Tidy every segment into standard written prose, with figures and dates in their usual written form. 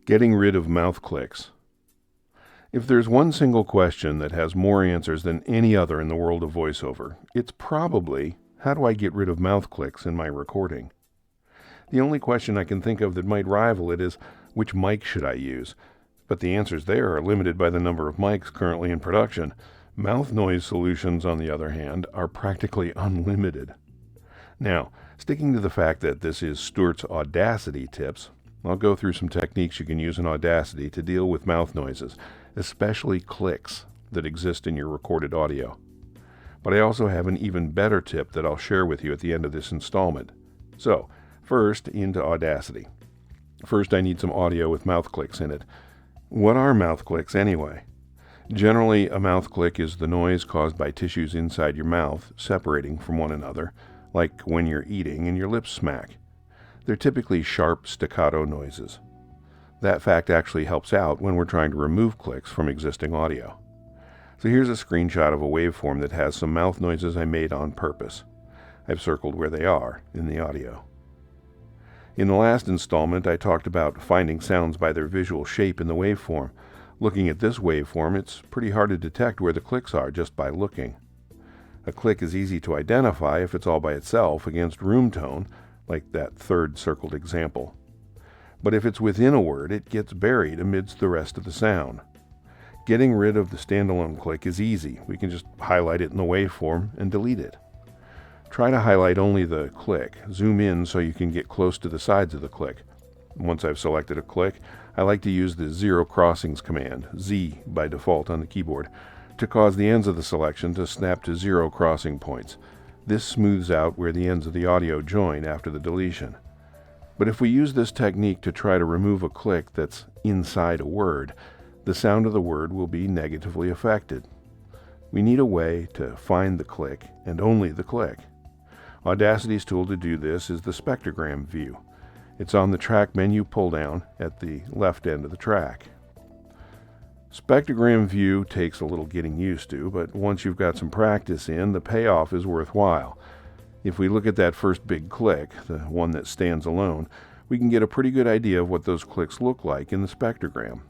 Getting rid of mouth clicks. If there's one single question that has more answers than any other in the world of voiceover, it's probably, how do I get rid of mouth clicks in my recording? The only question I can think of that might rival it is, which mic should I use? But the answers there are limited by the number of mics currently in production. Mouth noise solutions, on the other hand, are practically unlimited. Now, sticking to the fact that this is Stuart's Audacity tips, I'll go through some techniques you can use in Audacity to deal with mouth noises, especially clicks that exist in your recorded audio. But I also have an even better tip that I'll share with you at the end of this installment. So, first, into Audacity. First, I need some audio with mouth clicks in it. What are mouth clicks anyway? Generally, a mouth click is the noise caused by tissues inside your mouth separating from one another, like when you're eating and your lips smack. They're typically sharp staccato noises. That fact actually helps out when we're trying to remove clicks from existing audio. So here's a screenshot of a waveform that has some mouth noises I made on purpose. I've circled where they are in the audio. In the last installment, I talked about finding sounds by their visual shape in the waveform. Looking at this waveform, it's pretty hard to detect where the clicks are just by looking. A click is easy to identify if it's all by itself against room tone, like that third circled example. But if it's within a word, it gets buried amidst the rest of the sound. Getting rid of the standalone click is easy. We can just highlight it in the waveform and delete it. Try to highlight only the click. Zoom in so you can get close to the sides of the click. Once I've selected a click, I like to use the zero crossings command, Z by default on the keyboard, to cause the ends of the selection to snap to 0 crossing points. This smooths out where the ends of the audio join after the deletion. But if we use this technique to try to remove a click that's inside a word, the sound of the word will be negatively affected. We need a way to find the click and only the click. Audacity's tool to do this is the spectrogram view. It's on the track menu pull-down at the left end of the track. Spectrogram view takes a little getting used to, but once you've got some practice in, the payoff is worthwhile. If we look at that first big click, the one that stands alone, we can get a pretty good idea of what those clicks look like in the spectrogram.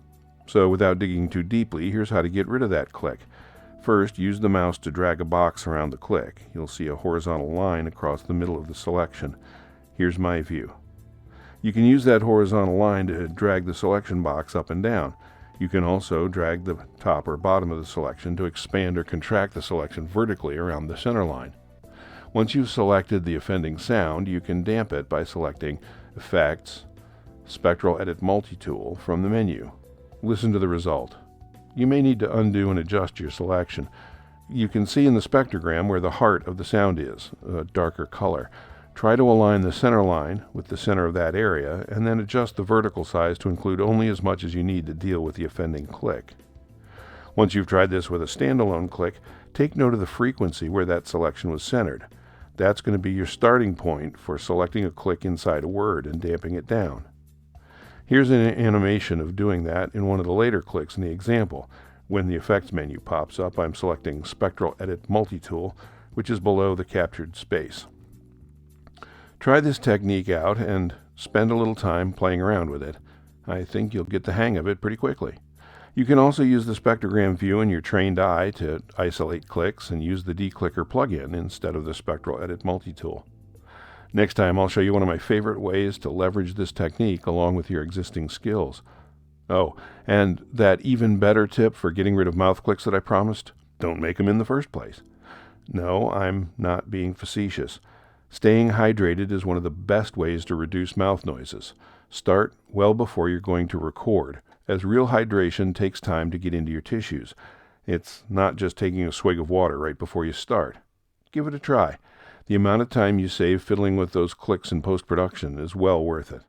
So without digging too deeply, here's how to get rid of that click. First, use the mouse to drag a box around the click. You'll see a horizontal line across the middle of the selection. Here's my view. You can use that horizontal line to drag the selection box up and down. You can also drag the top or bottom of the selection to expand or contract the selection vertically around the center line. Once you've selected the offending sound, you can damp it by selecting Effects, Spectral Edit Multi-Tool from the menu. Listen to the result. You may need to undo and adjust your selection. You can see in the spectrogram where the heart of the sound is, a darker color. Try to align the center line with the center of that area, and then adjust the vertical size to include only as much as you need to deal with the offending click. Once you've tried this with a standalone click, take note of the frequency where that selection was centered. That's going to be your starting point for selecting a click inside a word and damping it down. Here's an animation of doing that in one of the later clicks in the example. When the Effects menu pops up, I'm selecting Spectral Edit Multi-Tool, which is below the captured space. Try this technique out and spend a little time playing around with it. I think you'll get the hang of it pretty quickly. You can also use the spectrogram view in your trained eye to isolate clicks and use the declicker plugin instead of the Spectral Edit Multi-Tool. Next time I'll show you one of my favorite ways to leverage this technique along with your existing skills. Oh, and that even better tip for getting rid of mouth clicks that I promised, don't make them in the first place. No, I'm not being facetious. Staying hydrated is one of the best ways to reduce mouth noises. Start well before you're going to record, as real hydration takes time to get into your tissues. It's not just taking a swig of water right before you start. Give it a try. The amount of time you save fiddling with those clicks in post-production is well worth it.